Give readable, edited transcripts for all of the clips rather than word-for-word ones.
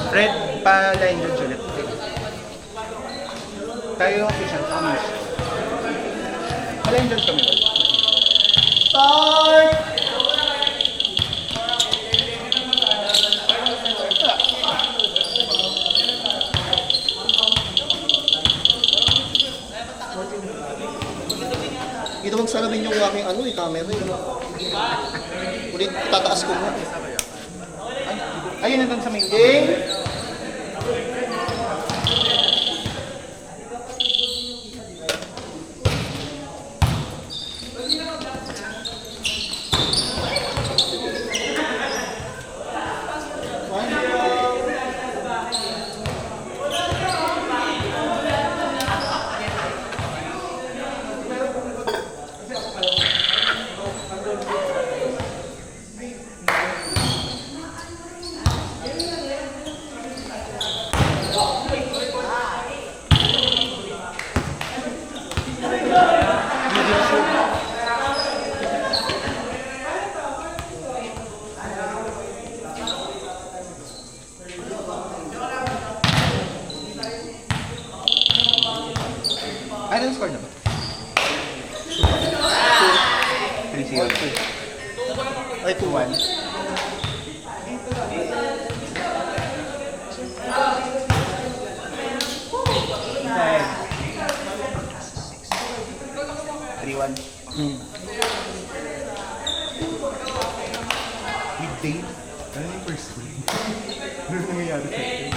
Red pa line dyan ulit. Tayo yung official. Line dyan kami. Start! Ito magsalamin yung aking camera Ulit, tataas ko nga. Ayun nandun sa main game. Anong score na ba? 3-0. Ay, 2-1. Midday? Ano yung first game? Ano nangyayari sa akin?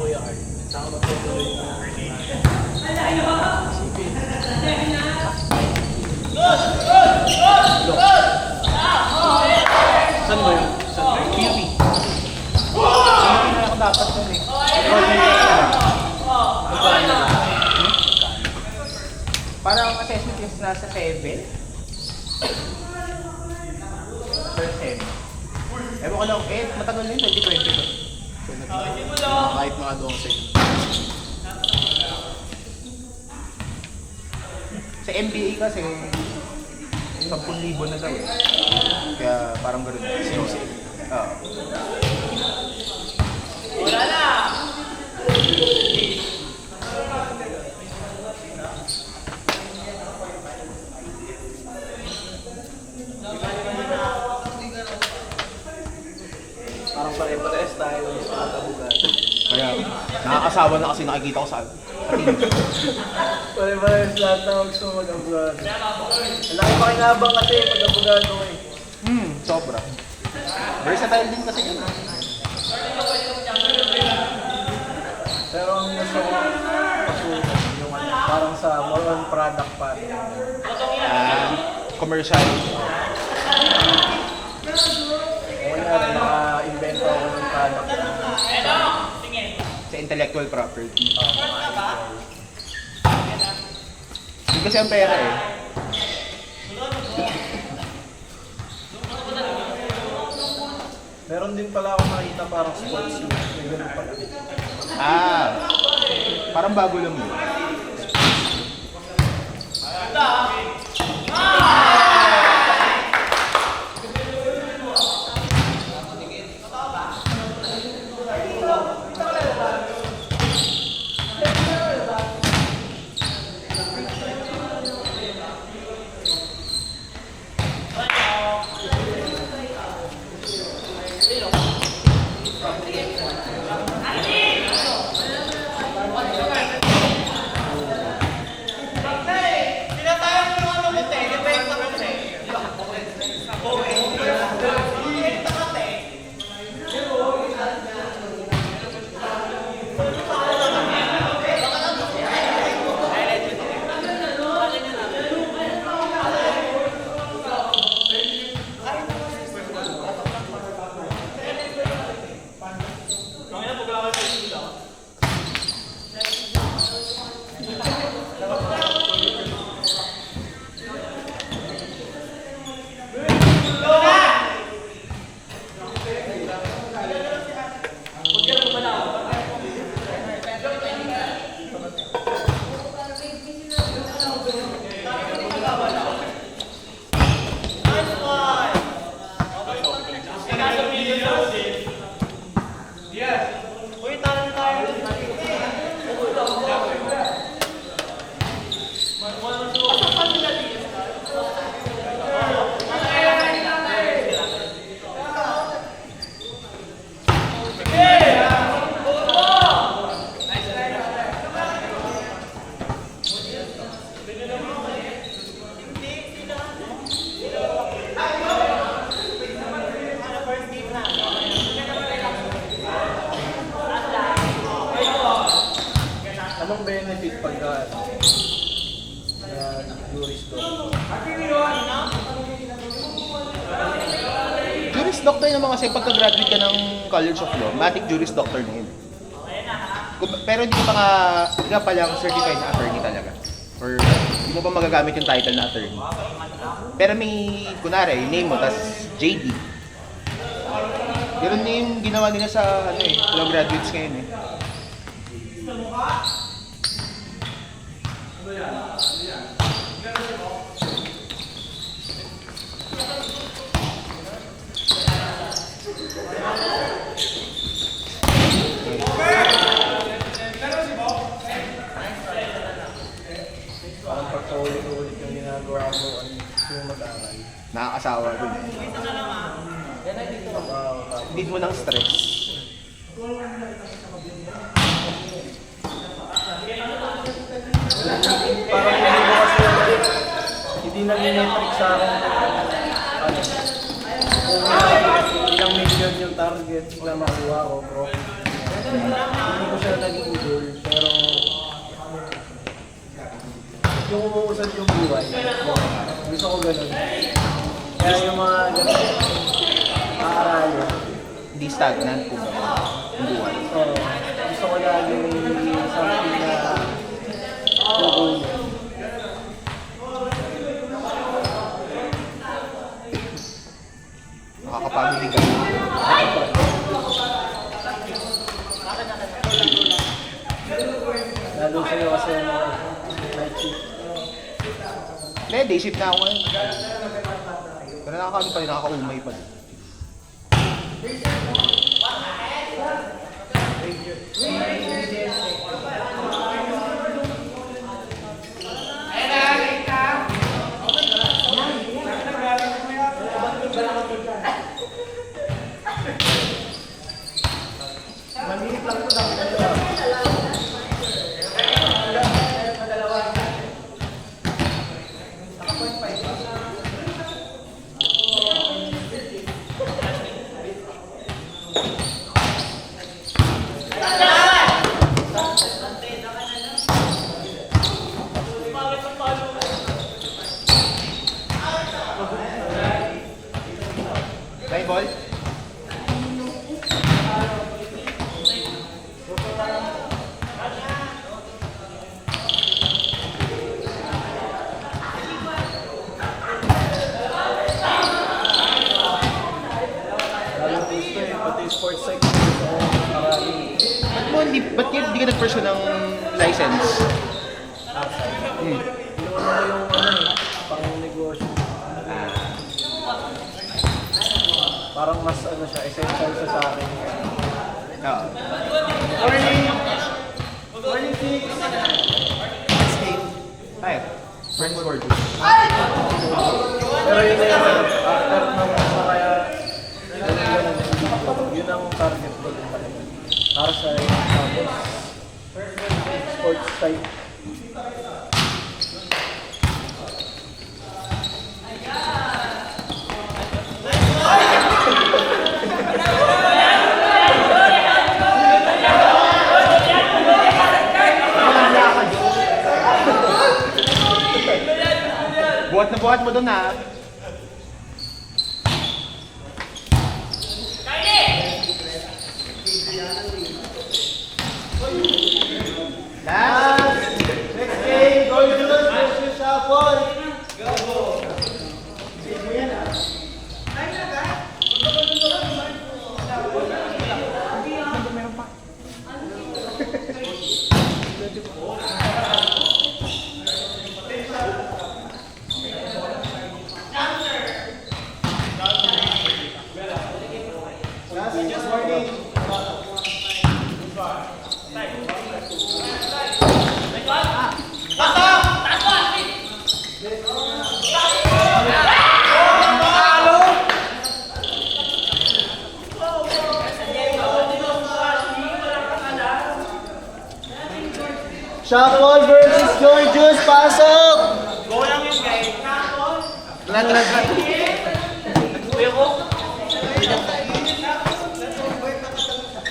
Kuya Art. Tsaka magtutuloy na. Isipin. Saan ba yun? PUP. Hindi na ako dapat nun eh. Parang assessment is nasa 7. Per 7. Ewan ko lang, matagal na yun, 2020 to. Kahit mga 12. Sa MBA kasi, 10,000 na daw eh. Kaya parang gano'n. Same. Oo. Parang pare-pares tayo sa katabugan. Kaya nakakasawa na kasi nakikita ko sa team. Pare-pares lahat na gusto mag-abogado. Laki pakinabang kasi pag-abogado eh. Sobra. Versatile din kasi yun. Pero ang gusto ko pasukan yung ano, parang sa more on product pa. Commercial. Kung rin naka-invento ako ng product na Sa intellectual property. mga Yun kasi ang pera eh. meron din pala ako nakita parang sports shoes. May ganun pala. Parang bago lang yun. Anong benefit pagka juris doon? Juris Doctor naman kasi pagka-graduate ka ng College of Law, matic Juris Doctor na yun. Pero hindi ka pa lang certified na attorney talaga. Or hindi mo pa magagamit yung title na attorney. Pero may, kunwari, yung name mo, tas JD. Ganun na yung ginawa nila sa law graduates ngayon eh. Parang pagpaulit-ulit yung ginagawa mo yung mag-aral. Nakakasawa dun. Need mo ng stress. Parang hindi mo kasi hindi nag-metric sa akin ano, kung ilang million yung target na makuha ko, bro. Hindi ko siya ganun. Kaya yung mga ganun, aaralin. Hindi stagnant kung ang buhay. Oo. Gusto ko lagi may something na kukunin. Nakakapagod din ka. Lalo sa'yo kasi yung night shift. Hindi, day shift na ako ngayon. Pero nakakano pa rin, nakakaumay pa rin. May ball? Lalo gusto eh, pati sports psych gusto ko aralin. Ba't hindi ka nag-pursue ng license? Inuuna ko yung ano eh, pang negosyo. Parang mas ano siya, essential siya sa akin. Oo. Morning, Six! Tayo. Friends for two. Pero yun na yun, after nung kaya, yun ang target ko din talaga. Para sa sports type. Buhat mo doon na. Last! Next game, Gorgeous versus Shuffle. Shuffle versus Gorgeous, pasok!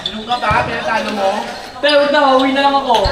Anong ka ba? Pinatalo mo? Pero na, uwi na lang ako.